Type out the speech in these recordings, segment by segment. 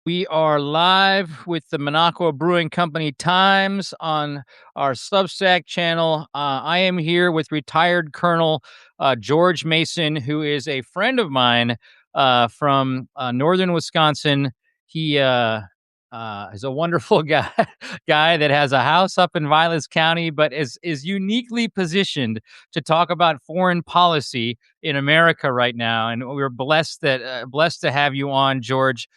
We are live with the Minocqua Brewing Company Times on our Substack channel. I am here with retired Colonel George Mason, who is a friend of mine from northern Wisconsin. He is a wonderful guy that has a house up in Vilas County, but is uniquely positioned to talk about foreign policy in America right now. And we're blessed to have you on, George.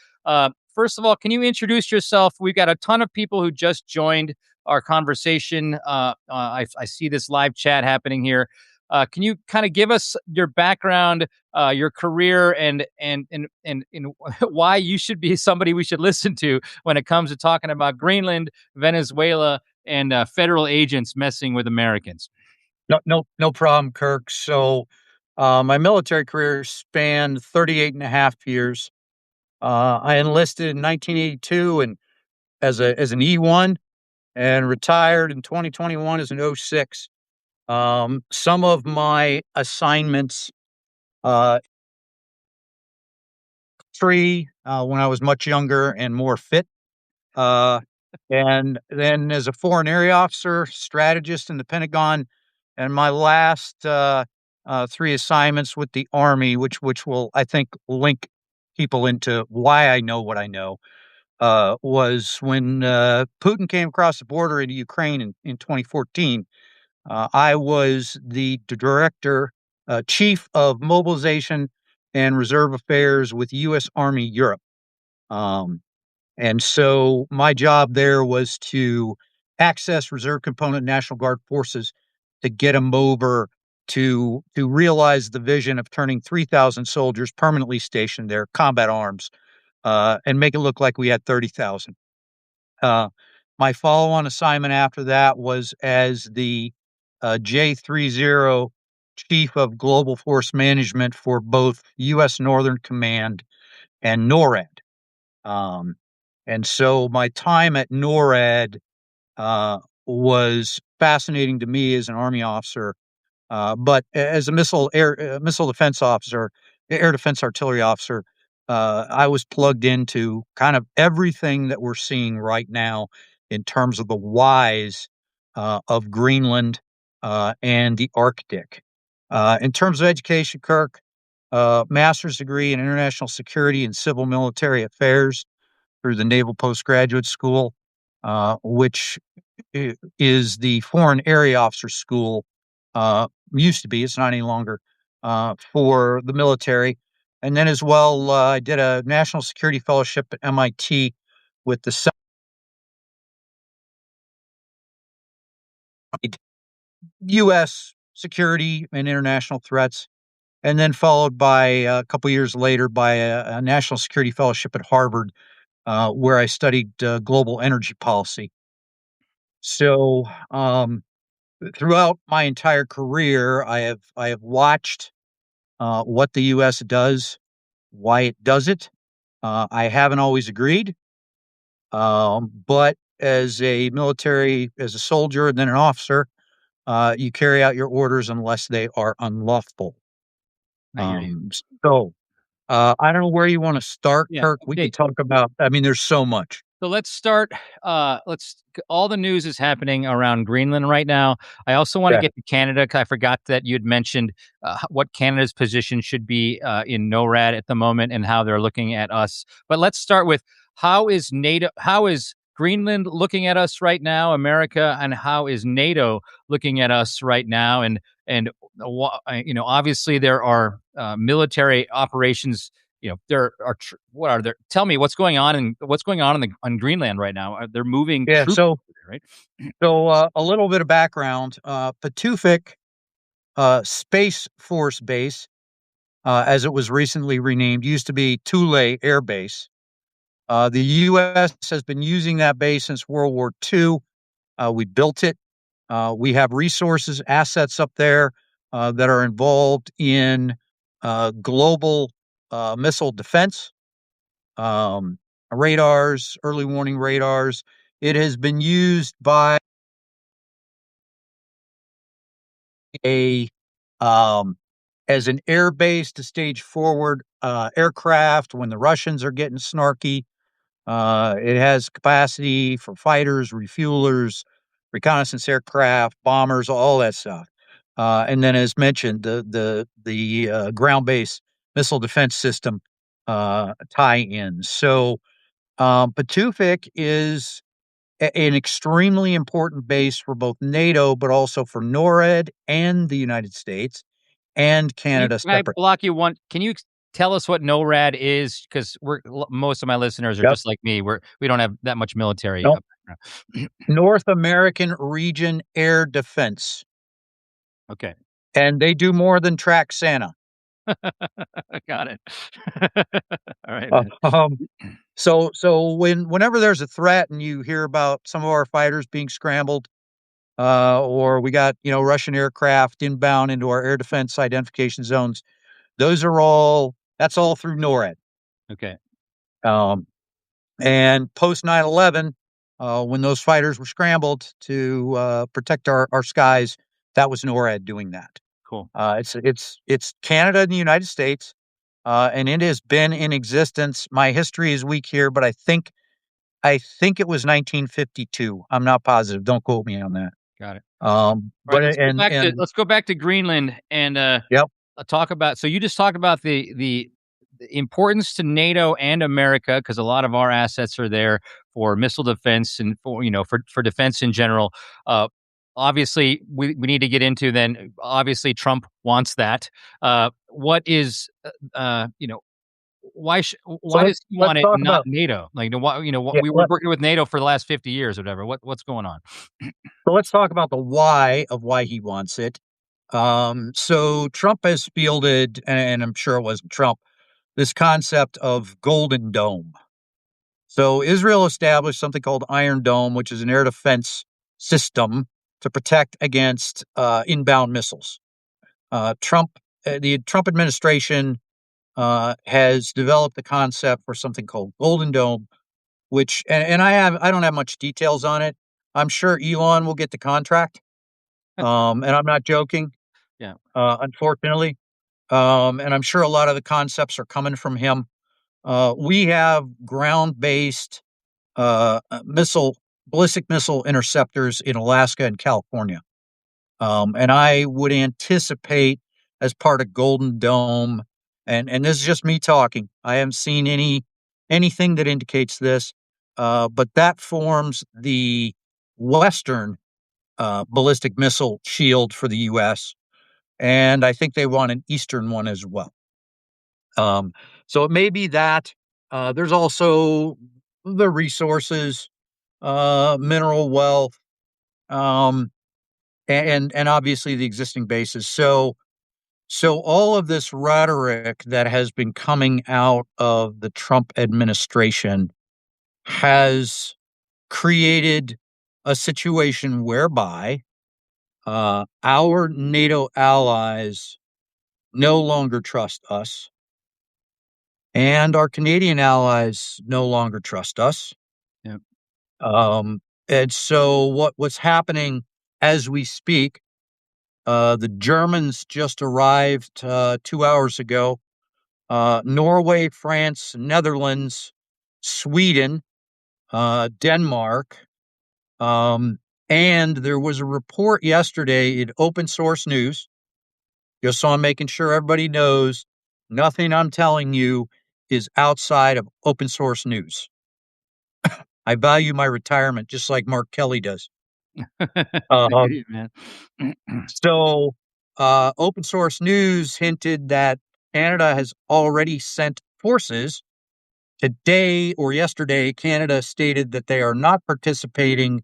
First of all, can you introduce yourself? We've got a ton of people who just joined our conversation. I see this live chat happening here. Can you kind of give us your background, your career, and why you should be somebody we should listen to when it comes to talking about Greenland, Venezuela, and federal agents messing with Americans? No problem, Kirk. My military career spanned 38 and a half years. I enlisted in 1982 and as an E1 and retired in 2021 as an O6. Some of my assignments, uh, when I was much younger and more fit. Uh, and then as a foreign area officer, strategist in the Pentagon, and my last three assignments with the Army, which will I think link people into why I know what I know, was when Putin came across the border into Ukraine in 2014. I was the director, chief of mobilization and reserve affairs with U.S. Army Europe. Um, and so my job there was to access reserve component National Guard forces to get them over to realize the vision of turning 3,000 soldiers permanently stationed there, combat arms, and make it look like we had 30,000. Uh, my follow-on assignment after that was as the J30 Chief of Global Force Management for both U.S. Northern Command and NORAD. Um, and so my time at NORAD was fascinating to me as an Army officer, but as a missile defense officer, air defense artillery officer, I was plugged into kind of everything that we're seeing right now in terms of the whys of Greenland and the Arctic. In terms of education, Kirk, master's degree in international security and civil military affairs through the Naval Postgraduate School, which is the Foreign Area Officer School. Used to be, it's not any longer, for the military. And then as well, I did a national security fellowship at MIT with the U.S. security and international threats. And then followed by a couple years later by a national security fellowship at Harvard, where I studied global energy policy. So, throughout my entire career, I have watched what the U.S. does, why it does it. I haven't always agreed, but as a soldier and then an officer, you carry out your orders unless they are unlawful. I hear you. Um, so I don't know where you want to start, Yeah. Kirk. We Okay. can talk about. I mean, there's so much. So let's start. All the news is happening around Greenland right now. I also want to Yeah. get to Canada 'cause I forgot that you had mentioned what Canada's position should be in NORAD at the moment and how they're looking at us. But let's start with how is Greenland looking at us right now, America, and how is NATO looking at us right now? Obviously there are military operations. There are what are there? Tell me what's going on on Greenland right now. They're moving Yeah. troops, So right? so a little bit of background. Patufic Space Force Base, as it was recently renamed, used to be Thule Air Base. The U.S. has been using that base since World War II. We built it. We have resources, assets up there that are involved in global missile defense, um, radars, early warning radars. It has been used by a um, as an air base to stage forward aircraft when the Russians are getting snarky. It has capacity for fighters, refuelers, reconnaissance aircraft, bombers, all that stuff. And then, as mentioned, the ground-based missile defense system tie-in. So Patufik is an extremely important base for both NATO, but also for NORAD and the United States and Canada Can I separate. block you one? Can you tell us what NORAD is? Because most of my listeners are Yep. just like me. We don't have that much military. Nope. North American Region Air Defense. Okay, And they do more than track Santa. got it. All right, Uh, man. um, so whenever there's a threat and you hear about some of our fighters being scrambled, or we got Russian aircraft inbound into our air defense identification zones, that's all through NORAD. Okay, Um, and post 9/11, when those fighters were scrambled to protect our skies, that was NORAD doing that. cool. It's Canada and the United States, and it has been in existence. My history is weak here, but I think it was 1952. I'm not positive. Don't quote me on that. Got it. All right, But and let's go back to Greenland and yep. talk about. So you just talked about the importance to NATO and America because a lot of our assets are there for missile defense and for defense in general. Obviously, we need to get into then. Obviously, Trump wants that. What is So why does he let's want it, talk not about NATO? Like, why, what yeah. we were working with NATO for the last 50 years or whatever. What's going on? Let's talk about the why of why he wants it. So Trump has fielded, and I'm sure it wasn't Trump, this concept of Golden Dome. So Israel established something called Iron Dome, which is an air defense system to protect against inbound missiles. The Trump administration has developed the concept for something called Golden Dome, which, and I don't have much details on it. I'm sure Elon will get the contract, and I'm not joking. Yeah. Unfortunately, and I'm sure a lot of the concepts are coming from him. We have ground-based missile ballistic missile interceptors in Alaska and California. And I would anticipate as part of Golden Dome, and this is just me talking. I haven't seen anything that indicates this, but that forms the Western ballistic missile shield for the U.S. And I think they want an Eastern one as well. Um, so it may be that. There's also the resources, mineral wealth, um, and obviously the existing bases. So all of this rhetoric that has been coming out of the Trump administration has created a situation whereby our NATO allies no longer trust us, and our Canadian allies no longer trust us. Yeah. And so what's happening as we speak? The Germans just arrived 2 hours ago. Norway, France, Netherlands, Sweden, Denmark, and there was a report yesterday in open source news. Just so I'm making sure everybody knows, nothing I'm telling you is outside of open source news. I value my retirement just like Mark Kelly does. I hear Um, you, man. so, open source news hinted that Canada has already sent forces. Today or yesterday, Canada stated that they are not participating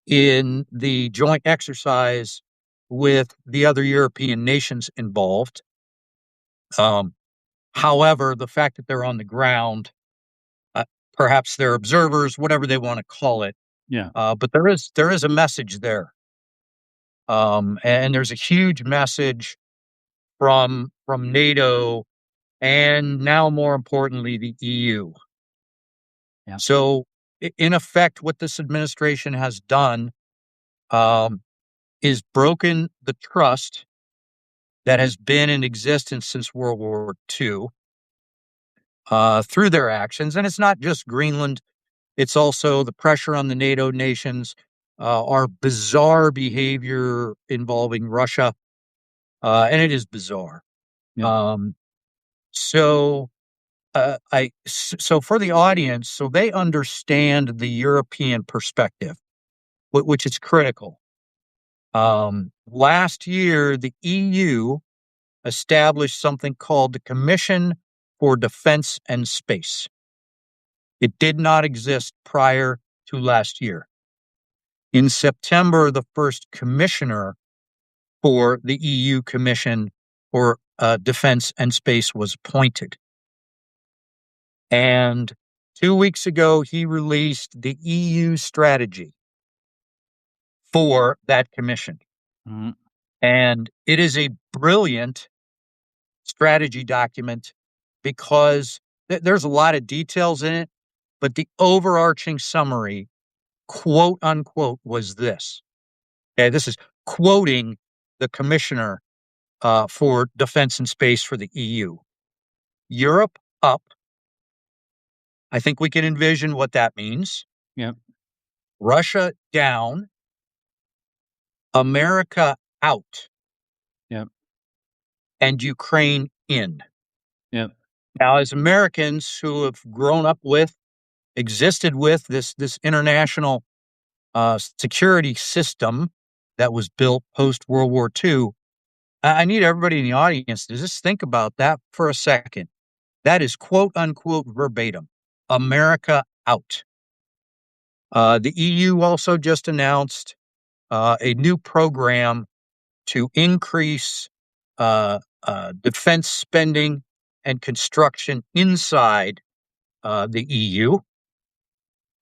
in the joint exercise with the other European nations involved. Um, However, the fact that they're on the ground, uh, perhaps they're observers, whatever they want to call it, Yeah. but there is a message there, and there's a huge message from NATO and now more importantly the EU. Yeah. So in effect, what this administration has done um, is broken the trust that has been in existence since World War II. through their actions. And it's not just Greenland, it's also the pressure on the NATO nations, our bizarre behavior involving Russia. And it is bizarre. Yep. Um, so, so for the audience, so they understand the European perspective, which is critical. Last year, the EU established something called the Commission for Defense and Space. It did not exist prior to last year. In September, the first commissioner for the EU Commission for Defense and Space was appointed. And 2 weeks ago, he released the EU strategy for that commission. Mhm. And it is a brilliant strategy document because there's a lot of details in it, but the overarching summary, quote unquote, was this. Okay, this is quoting the commissioner for defense and space for the EU. Europe up. I think we can envision what that means. Yep. Russia down. America out. Yep. And Ukraine in. Yep. Now, as Americans who have grown up with, existed with this international security system that was built post World War II, I need everybody in the audience to just think about that for a second. That is quote unquote verbatim. America out. The EU also just announced a new program to increase defense spending and construction inside the EU.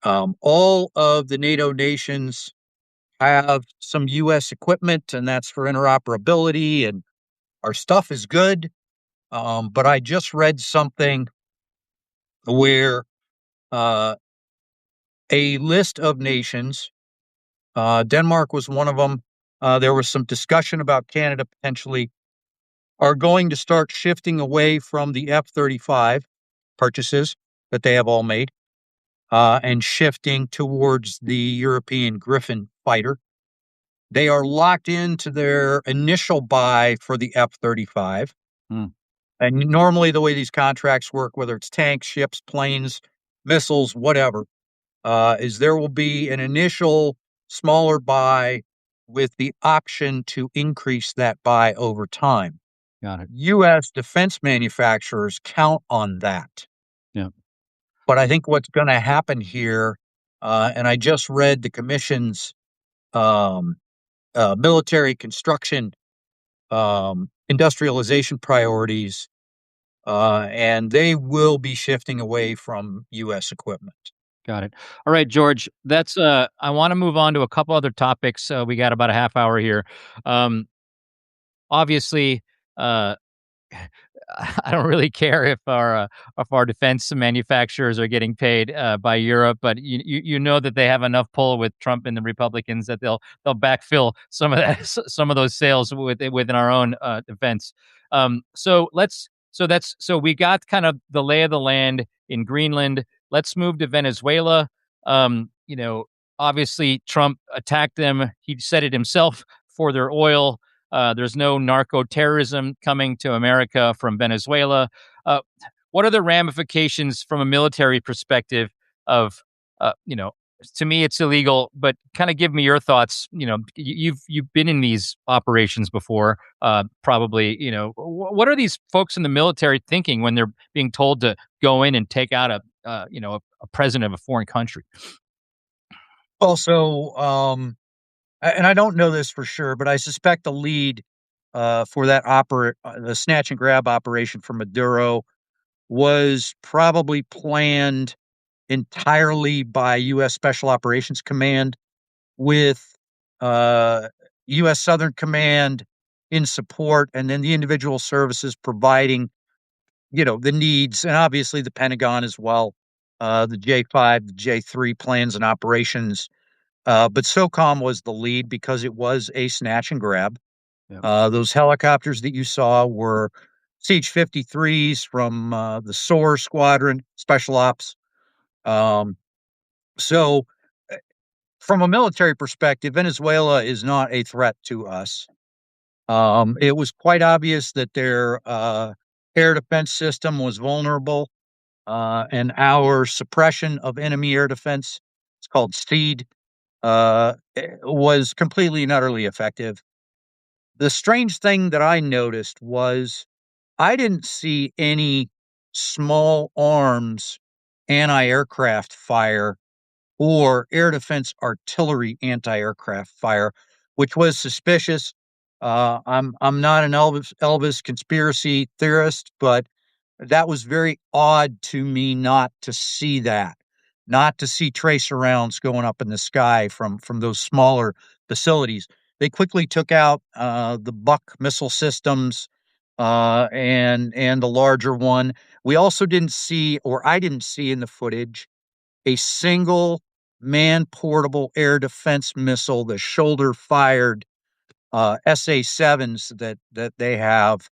All of the NATO nations have some U.S. equipment, and that's for interoperability, and our stuff is good. But I just read something where uh, a list of nations, Denmark was one of them. There was some discussion about Canada potentially are going to start shifting away from the F-35 purchases that they have all made and shifting towards the European Griffin fighter. They are locked into their initial buy for the F-35. Mm. And normally the way these contracts work, whether it's tanks, ships, planes, missiles, whatever, is there will be an initial smaller buy with the option to increase that buy over time. Got it. U.S. defense manufacturers count on that. Yep. But I think what's going to happen here, and I just read the commission's um, military construction industrialization priorities, and they will be shifting away from U.S. equipment. Got it. All right, George. That's I want to move on to a couple other topics. We got about a half hour here. Um, Obviously, uh, I don't really care if our defense manufacturers are getting paid by Europe, but you know that they have enough pull with Trump and the Republicans that they'll backfill some of that some of those sales within our own defense. So we got kind of the lay of the land in Greenland. Let's move to Venezuela. You know, obviously Trump attacked them. He said it himself for their oil. There's no narco terrorism coming to America from Venezuela. What are the ramifications from a military perspective of, to me, it's illegal, but kind of give me your thoughts. You've been in these operations before, probably. What are these folks in the military thinking when they're being told to go in and take out a president of a foreign country? Also, and I don't know this for sure, but I suspect the lead for that the snatch and grab operation for Maduro was probably planned entirely by U.S. Special Operations Command with uh, U.S. Southern Command in support, and then the individual services providing, the needs, and obviously the Pentagon as well, the J5, the J3 plans and operations. But SOCOM was the lead because it was a snatch and grab. Yep. Those helicopters that you saw were CH-53s from the SOAR Squadron, Special Ops. Um, so, uh, from a military perspective, Venezuela is not a threat to us. It was quite obvious that their air defense system was vulnerable, and our suppression of enemy air defense, it's called SEED, was completely and utterly effective. The strange thing that I noticed was I didn't see any small arms anti-aircraft fire or air defense artillery anti-aircraft fire, which was suspicious. I'm not an Elvis conspiracy theorist, but that was very odd to me not to see that, not to see tracer rounds going up in the sky from those smaller facilities. They quickly took out the Buck missile systems and the larger one. We also didn't see, or I didn't see in the footage, a single man portable air defense missile, the shoulder fired SA-7s that they have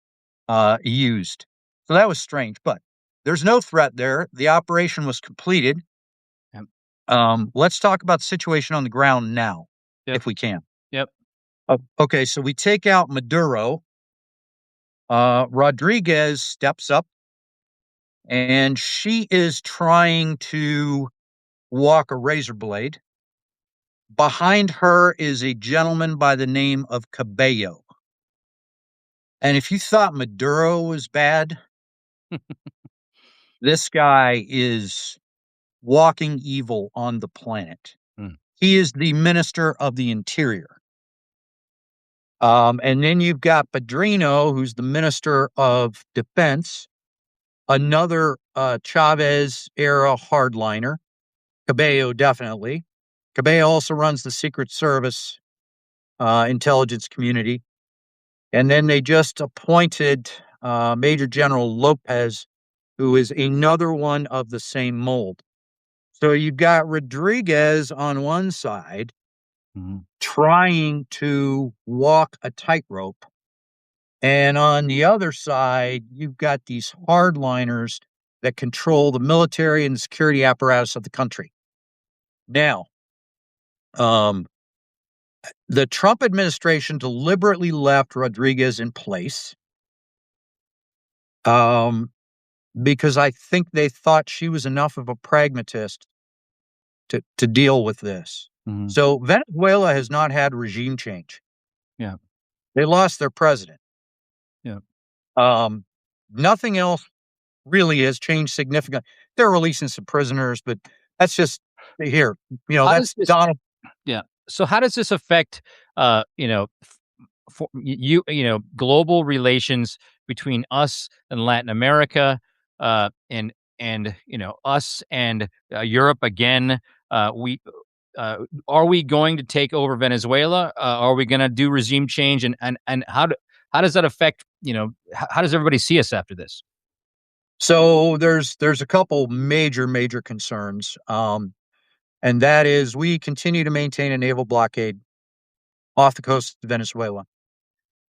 used. So that was strange, but there's no threat there. The operation was completed. Yep. Let's talk about the situation on the ground now, Yep. if we can. Yep. Okay, so we take out Maduro. Rodriguez steps up, and she is trying to walk a razor blade. Behind her is a gentleman by the name of Cabello. And if you thought Maduro was bad, this guy is walking evil on the planet. Mm. He is the Minister of the Interior. And then you've got Padrino, who's the Minister of Defense, another Chavez era hardliner. Cabello, definitely. Cabello also runs the Secret Service intelligence community. And then they just appointed Major General Lopez, who is another one of the same mold. So you've got Rodriguez on one side trying to walk a tightrope. And on the other side, you've got these hardliners that control the military and the security apparatus of the country. Now, the Trump administration deliberately left Rodriguez in place because I think they thought she was enough of a pragmatist to deal with this. Mhm. So Venezuela has not had regime change. Yeah. They lost their president. Yeah. Um, Nothing else really has changed significantly. They're releasing some prisoners, but that's just here. How does That's this Donald. Yeah. So how does this affect, global relations between us and Latin America, and us and Europe again? We Are we going to take over Venezuela? Are we going to do regime change? And how does that affect? How does everybody see us after this? So there's a couple major concerns, and that is we continue to maintain a naval blockade off the coast of Venezuela.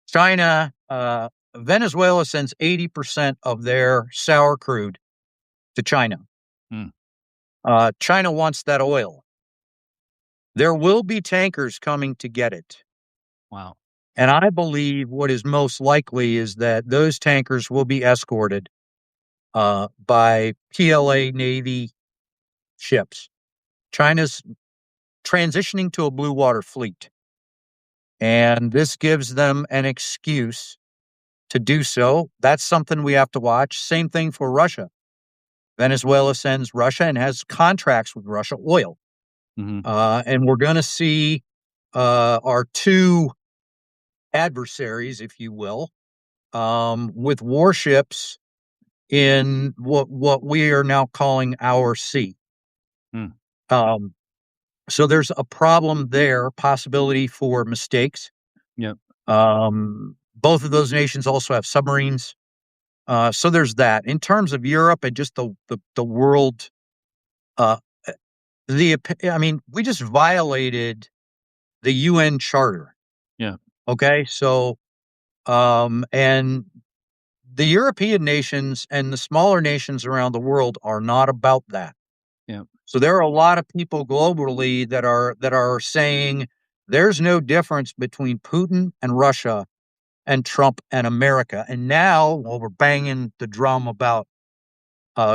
China, Venezuela sends 80% of their sour crude to China. Hmm. China wants that oil. There will be tankers coming to get it. Wow. And I believe what is most likely is that those tankers will be escorted by PLA Navy ships. China's transitioning to a blue water fleet, and this gives them an excuse to do so. That's something we have to watch. Same thing for Russia. Venezuela sends Russia and has contracts with Russia oil. Hmm. And we're going to see our two adversaries, if you will, with warships in what we are now calling our sea. Hmm. Um, so there's a problem there, possibility for mistakes. Yep. Both of those nations also have submarines. So there's that. In terms of Europe and just the world, uh, we just violated the UN Charter. Yeah. Okay, so and the European nations and the smaller nations around the world are not about that. Yeah. So there are a lot of people globally that are saying there's no difference between Putin and Russia and Trump and America. And now, while we're banging the drum about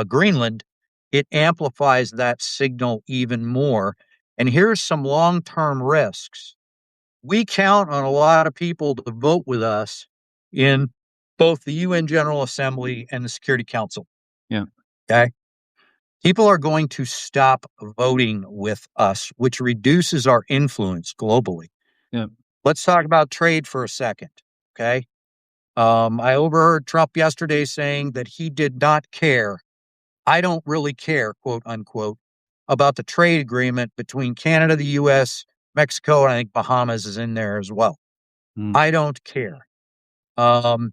Greenland, it amplifies that signal even more. And here's some long term risks. We count on a lot of people to vote with us in both the UN General Assembly and the Security Council. Yeah. Okay. People are going to stop voting with us, which reduces our influence globally. Yeah. Let's talk about trade for a second. Okay. I overheard Trump yesterday saying that he did not care. I don't really care, quote unquote, about the trade agreement between Canada, the US, Mexico, and I think Bahamas is in there as well. Mm. I don't care. Um,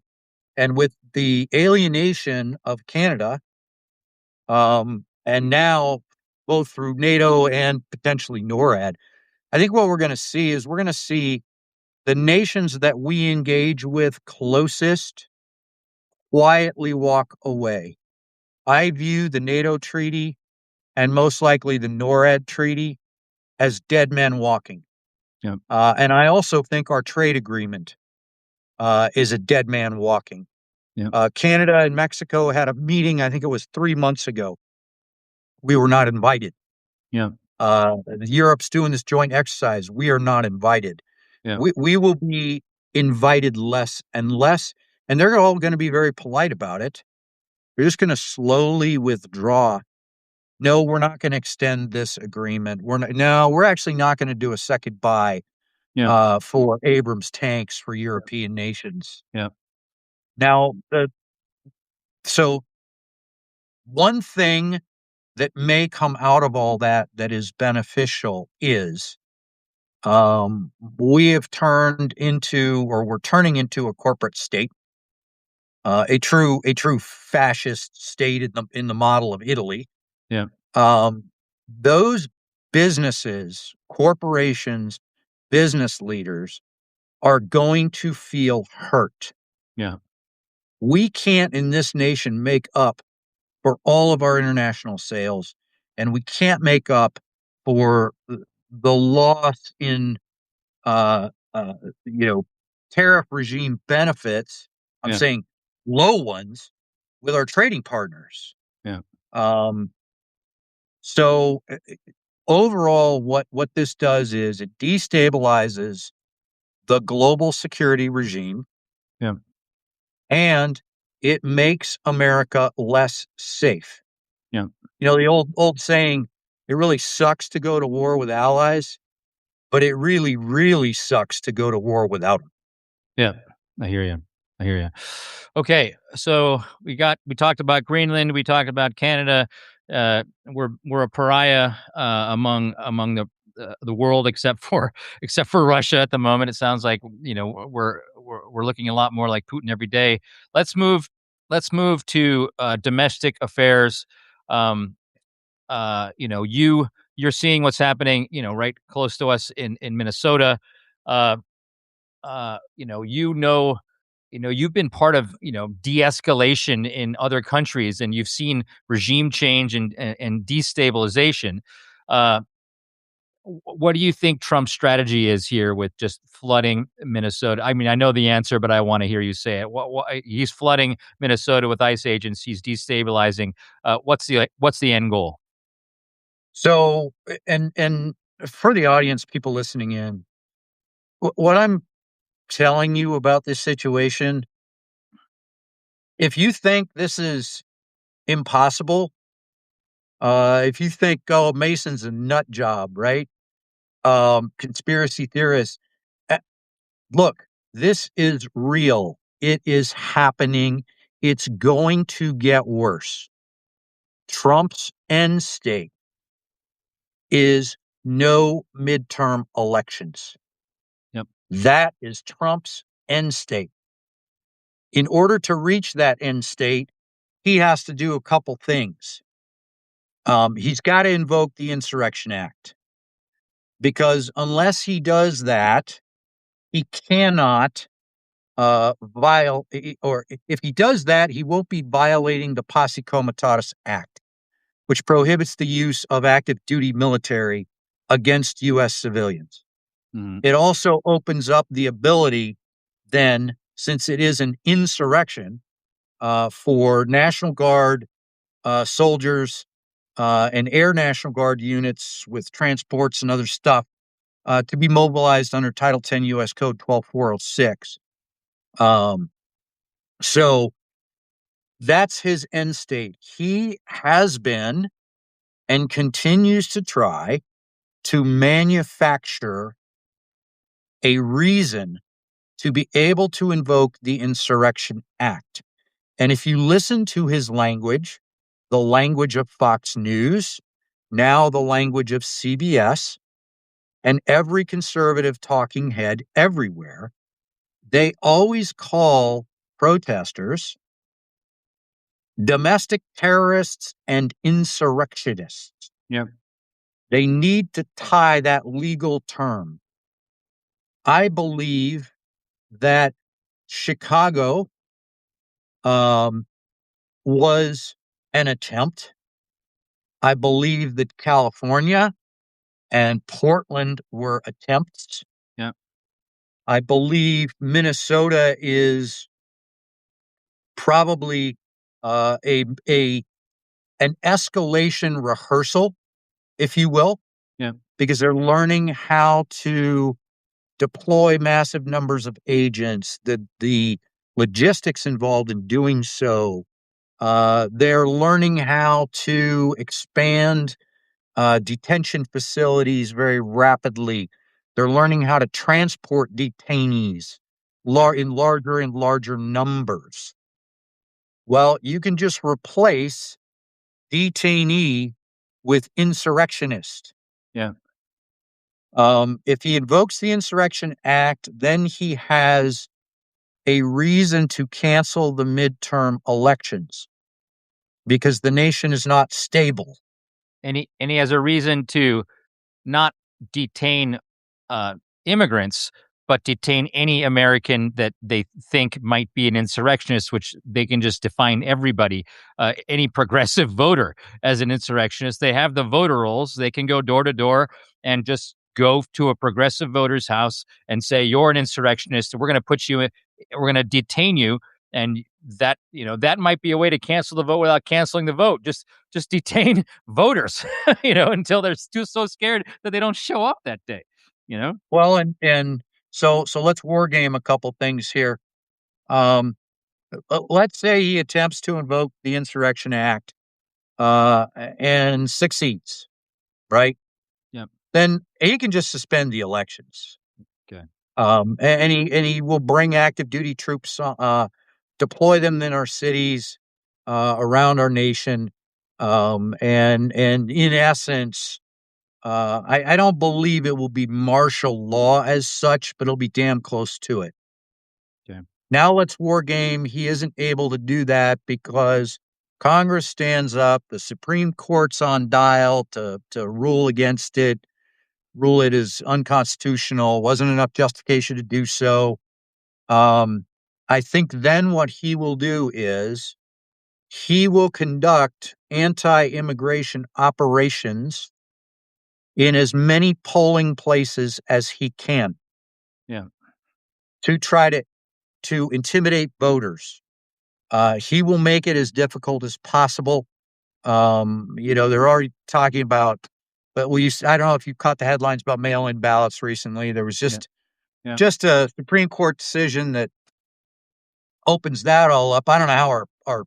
and with the alienation of Canada, and now both through NATO and potentially NORAD, I think what we're going to see is we're going to see the nations that we engage with closest quietly walk away. I view the NATO treaty and most likely the NORAD treaty as dead men walking. Yeah. And I also think our trade agreement is a dead man walking. Yeah. Canada and Mexico had a meeting, I think it was 3 months ago. We were not invited. Yeah. Europe's doing this joint exercise. We are not invited. Yeah. We will be invited less and less, and they're all going to be very polite about it. They're just going to slowly withdraw. No, we're not going to extend this agreement. We're actually not going to do a second buy Yeah. for Abrams tanks for European nations. Yeah. Now, so one thing that may come out of all that that is beneficial is we have turned into, or we're turning into, a corporate state, a true fascist state in the model of Italy. Yeah. Um, those businesses, corporations, business leaders are going to feel hurt. Yeah. We can't in this nation make up for all of our international sales, and we can't make up for the loss in uh, uh, you know, tariff regime benefits. I'm Yeah. saying low ones with our trading partners. Yeah. Um, so overall, what this does is it destabilizes the global security regime, Yeah. and it makes America less safe. Yeah. The old saying, it really sucks to go to war with allies, but it really, really sucks to go to war without them. Yeah. I hear you. I hear you. Okay, so we talked about Greenland, we talked about Canada. We're a pariah among the world, except for Russia at the moment. It sounds like we're looking a lot more like Putin every day. Let's move let's move to domestic affairs. Um, you're seeing what's happening, right close to us in Minnesota. Uh, you've been part of, de-escalation in other countries, and you've seen regime change and destabilization. Uh, what do you think Trump's strategy is here with just flooding Minnesota? I mean, I know the answer, but I want to hear you say it. He's flooding Minnesota with ICE agents. He's destabilizing. What's the end goal? So, and for the audience, people listening in, what I'm telling you about this situation, if you think this is impossible, if you think, oh, Mason's a nut job, right? Conspiracy theorists, uh, look, this is real. It is happening. It's going to get worse. Trump's end state is no midterm elections. Yep. That is Trump's end state. In order to reach that end state, he has to do a couple things. He's got to invoke the Insurrection Act, because unless he does that, he cannot or if he does that, he won't be violating the Posse Comitatus Act, which prohibits the use of active duty military against U.S. civilians. Mhm. It also opens up the ability, then, since it is an insurrection, for National Guard soldiers and Air National Guard units with transports and other stuff to be mobilized under Title 10 U.S. Code 12406. So that's his end state. He has been and continues to try to manufacture a reason to be able to invoke the Insurrection Act. And if you listen to his language, the language of Fox News, now the language of CBS, and every conservative talking head everywhere, they always call protesters domestic terrorists and insurrectionists. Yep. They need to tie that legal term. I believe that Chicago um, was an attempt. I believe that California and Portland were attempts. Yep. I believe Minnesota is probably a an escalation rehearsal, if you will, Yep. because they're learning how to deploy massive numbers of agents. The logistics involved in doing so. They're learning how to expand detention facilities very rapidly. They're learning how to transport detainees in larger and larger numbers. Well, you can just replace detainee with insurrectionist. Yeah. If he invokes the Insurrection Act, then he has a reason to cancel the midterm elections because the nation is not stable. And he has a reason to not detain uh, immigrants, but detain any American that they think might be an insurrectionist, which they can just define everybody, any progressive voter as an insurrectionist. They have the voter rolls. They can go door to door and just go to a progressive voter's house and say, "You're an insurrectionist. We're going to put you in, we're going to detain you." And that might be a way to cancel the vote without canceling the vote. Just detain voters, until they're still so scared that they don't show up that day. You know? Well, and so let's war game a couple things here. Um, let's say he attempts to invoke the Insurrection Act and succeeds, right? Yep. Then he can just suspend the elections. Okay. And he will bring active duty troops, deploy them in our cities, around our nation, and in essence, I don't believe it will be martial law as such, but it'll be damn close to it. Okay. Now let's war game. He isn't able to do that because Congress stands up, the Supreme Court's on dial to rule against it, rule it as unconstitutional. Wasn't enough justification to do so. Um, I think then what he will do is he will conduct anti-immigration operations in as many polling places as he can Yeah. to try to intimidate voters. He will make it as difficult as possible. They're already talking about, but I don't know if you caught the headlines about mail-in ballots recently. There was Yeah. just Yeah. just a Supreme Court decision that opens that all up. I don't know how our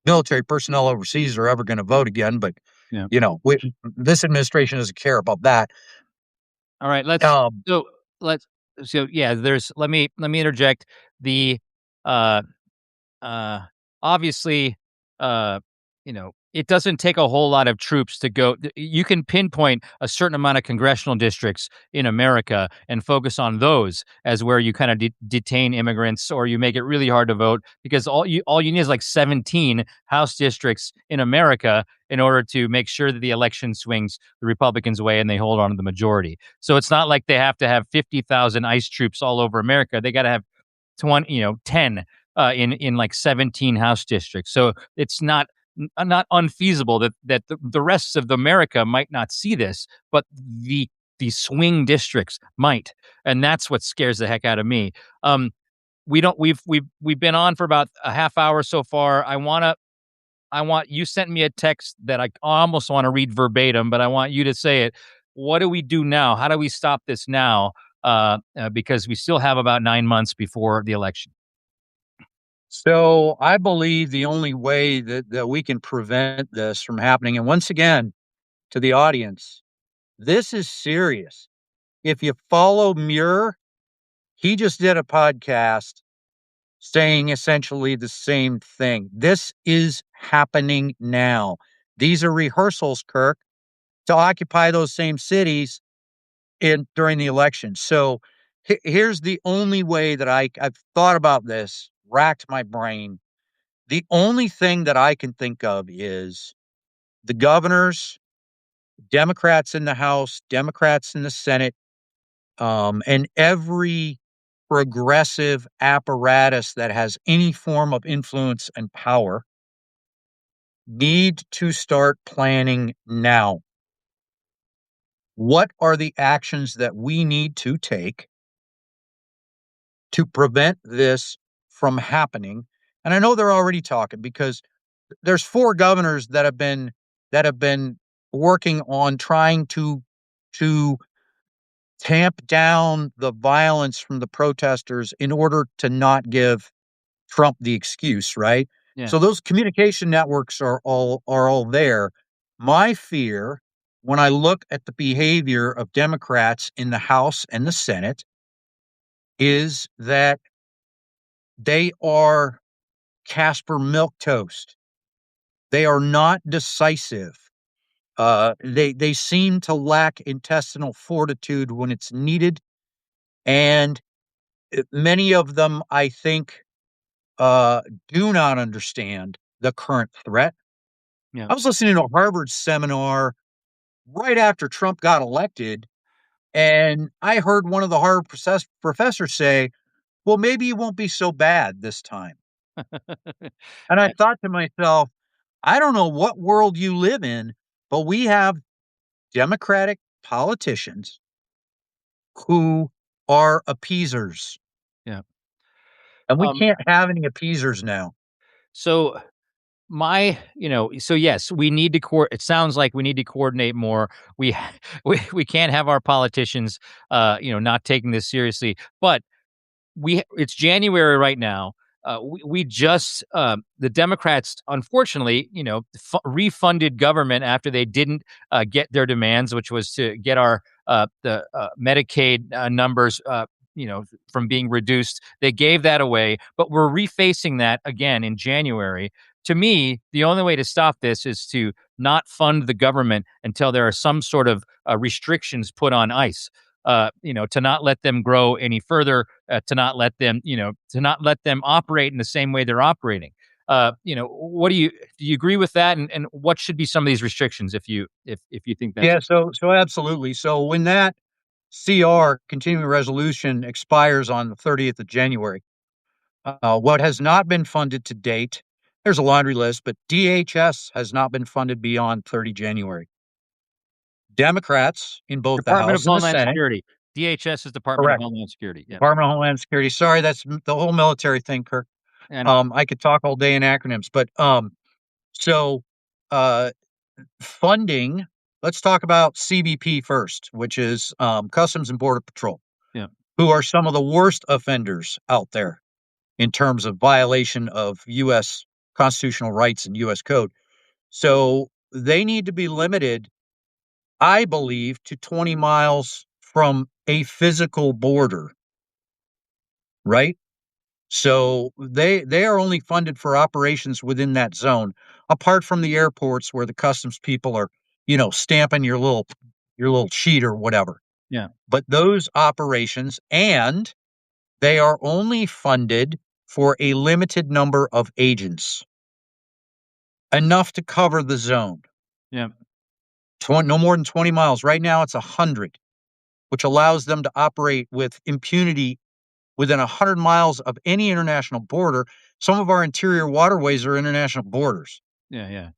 military personnel overseas are ever going to vote again, but Yeah. this administration doesn't care about that. All right. Um, So let's so yeah. Let me interject. The uh uh obviously it doesn't take a whole lot of troops to go. You can pinpoint a certain amount of congressional districts in America and focus on those as where you kind of detain immigrants, or you make it really hard to vote, because all you need is like 17 house districts in America in order to make sure that the election swings the Republicans' way and they hold on to the majority. So it's not like they have to have 50,000 ICE troops all over America. They got to have 20, 10 in like 17 House districts. So it's not unfeasible that the rest of America might not see this, but the swing districts might, and that's what scares the heck out of me. We don't we've been on for about a half hour so far. I want you sent me a text that I almost want to read verbatim, but I want you to say it. What do we do now? How do we stop this now? Because we still have about 9 months before the election. So I believe the only way that we can prevent this from happening, and once again, to the audience, this is serious. If you follow Muir, he just did a podcast saying essentially the same thing. This is happening now. These are rehearsals, Kirk, to occupy those same cities in during the election. So here's the only way that I've thought about this, racked my brain. The only thing that I can think of is the governors, Democrats in the House, Democrats in the Senate, and every progressive apparatus that has any form of influence and power need to start planning now. What are the actions that we need to take to prevent this from happening? And I know they're already talking because there's 4 governors that have been working on trying to tamp down the violence from the protesters in order to not give Trump the excuse, right? Yeah. So those communication networks are all there. My fear when I look at the behavior of Democrats in the House and the Senate is that they are Casper milquetoast. They are not decisive. They seem to lack intestinal fortitude when it's needed, and many of them, I think, do not understand the current threat. Yeah. I was listening to a Harvard seminar right after Trump got elected, and I heard one of the Harvard professors say, "Well, maybe it won't be so bad this time." And I thought to myself, I don't know what world you live in, but we have Democratic politicians who are appeasers, Yeah. and we Um, can't have any appeasers now. so so yes, we need to it sounds like we need to coordinate more. We can't have our politicians, not taking this seriously. But it's January right now. We just the Democrats, unfortunately, refunded government after they didn't get their demands, which was to get our the Medicaid numbers, from being reduced. They gave that away, but we're refacing that again in January. To me, the only way to stop this is to not fund the government until there are some sort of restrictions put on ice. To not let them grow any further, to not let them operate in the same way they're operating. What do you agree with that? And what should be some of these restrictions if you think that's Yeah, so absolutely. So when that continuing resolution expires on the 30th of January, what has not been funded to date, there's a laundry list, but DHS has not been funded beyond 30 January. Democrats in both the Department of House and the Homeland Senate, Security? DHS is Department of correct. Homeland Security. Yeah, Department of Homeland Security. Sorry, that's the whole military thing, Kirk. and I could talk all day in acronyms, but so uh, funding. Let's talk about CBP first, which is Customs and Border Patrol, yeah, who are some of the worst offenders out there in terms of violation of U.S. constitutional rights and U.S. code. So they need to be limited, I believe, to 20 miles from a physical border, right? So they are only funded for operations within that zone, apart from the airports where the customs people are, stamping your little sheet or whatever. yeah, But those operations, and they are only funded for a limited number of agents, enough to cover the zone. yeah, No more than 20 miles. Right now it's 100, which allows them to operate with impunity within 100 miles of any international border. Some of our interior waterways are international borders. Yeah, yeah,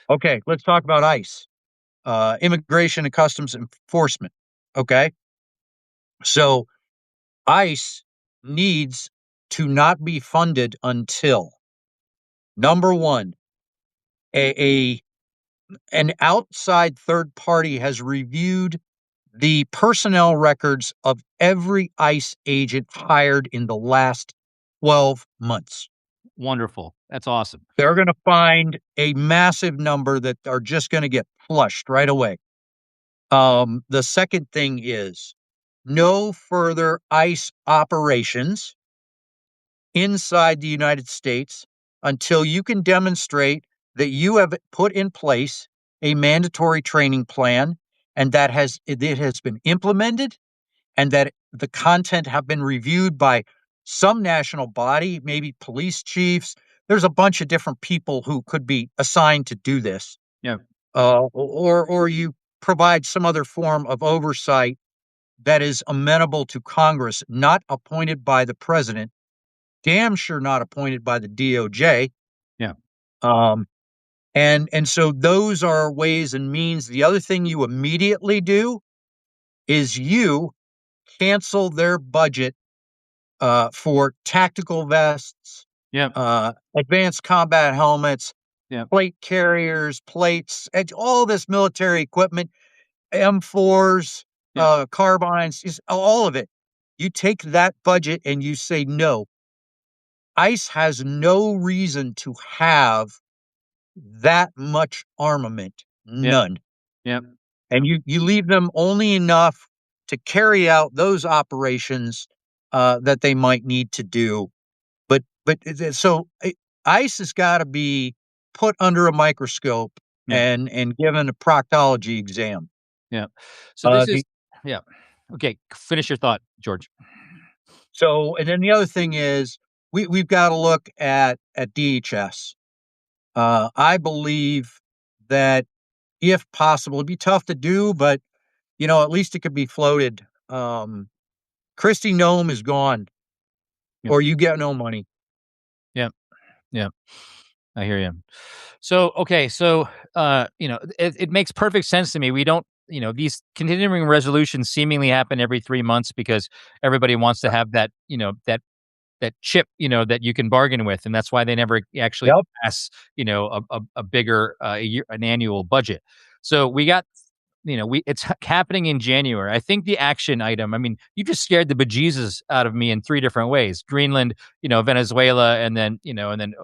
Okay, let's talk about ICE, Immigration and Customs Enforcement. Okay, so ICE needs to not be funded until number one, a an outside third party has reviewed the personnel records of every ICE agent hired in the last 12 months. wonderful. That's awesome. They're going to find a massive number that are just going to get flushed right away. The second thing is no further ICE operations inside the United States until you can demonstrate that you have put in place a mandatory training plan and that it has been implemented and that the content have been reviewed by some national body, maybe police chiefs. There's a bunch of different people who could be assigned to do this, Yeah, or you provide some other form of oversight that is amenable to Congress, not appointed by the president, damn sure not appointed by the DOJ. yeah, Um, and so those are ways and means. The other thing you immediately do is you cancel their budget for tactical vests, yeah, advanced combat helmets, yeah, plate carriers, plates, and all this military equipment, M4s, yeah, carbines, all of it. You take that budget and you say, no, ICE has no reason to have that much armament, yeah, none. yeah, And you leave them only enough to carry out those operations that they might need to do. But ICE has got to be put under a microscope yeah, and given a proctology exam. yeah. So this is The yeah. Okay, finish your thought, George. and then the other thing is we've got to look at DHS. I believe that if possible, it'd be tough to do, but at least it could be floated. Christy Nome is gone, Yeah, or you get no money. yeah, yeah. I hear you. So, okay, so, it makes perfect sense to me. We don't, these continuing resolutions seemingly happen every 3 months because everybody wants to have that, that chip, that you can bargain with, and that's why they never actually Yep. pass, a bigger, an annual budget. So we got, it's happening in January. I think the action item. I mean, you just scared the bejesus out of me in three different ways: Greenland, Venezuela, and then,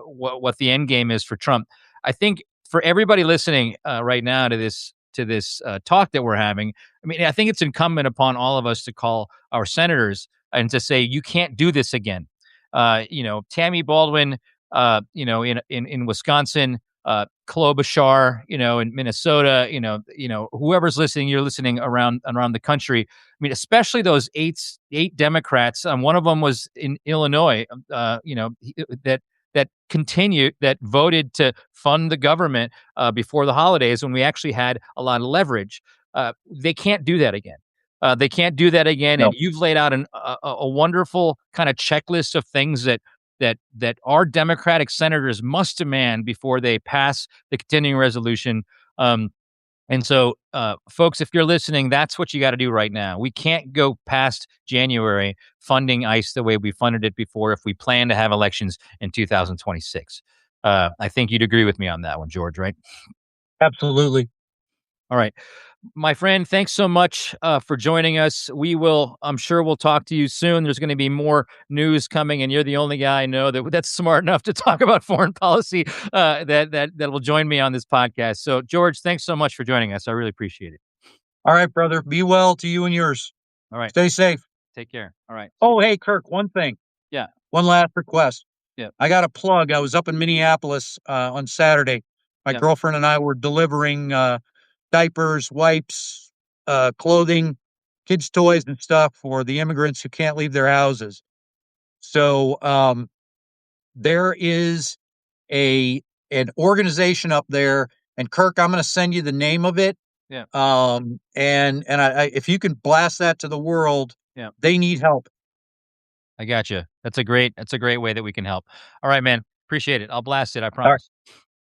what the end game is for Trump. I think for everybody listening right now to this talk that we're having, I mean, I think it's incumbent upon all of us to call our senators and to say, you can't do this again. Tammy Baldwin, in Wisconsin, Klobuchar, in Minnesota, whoever's listening, you're listening around the country. I mean, especially those eight Democrats. One of them was in Illinois. That voted to fund the government before the holidays when we actually had a lot of leverage. They can't do that again. They can't do that again. And No. you've laid out a wonderful kind of checklist of things that our Democratic senators must demand before they pass the continuing resolution. And so, folks, if you're listening, that's what you got to do right now. We can't go past January funding ICE the way we funded it before if we plan to have elections in 2026. I think you'd agree with me on that one, George, right? Absolutely. All right. My friend, thanks so much for joining us. I'm sure we'll talk to you soon. There's going to be more news coming, and you're the only guy I know that's smart enough to talk about foreign policy that will join me on this podcast. So, George, thanks so much for joining us. I really appreciate it. All right, brother. Be well to you and yours. All right. Stay safe. Take care. All right. Oh, hey, Kirk, one thing. Yeah. One last request. Yeah. I got a plug. I was up in Minneapolis on Saturday. My Yeah. girlfriend and I were delivering diapers, wipes, clothing, kids' toys, and stuff for the immigrants who can't leave their houses. So there is a an organization up there, and Kirk, I'm going to send you the name of it. Yeah. And if you can blast that to the world, Yeah. they need help. I got you. That's a great way that we can help. All right, man. Appreciate it. I'll blast it. I All right. promise.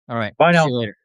All right. Bye See now. you later.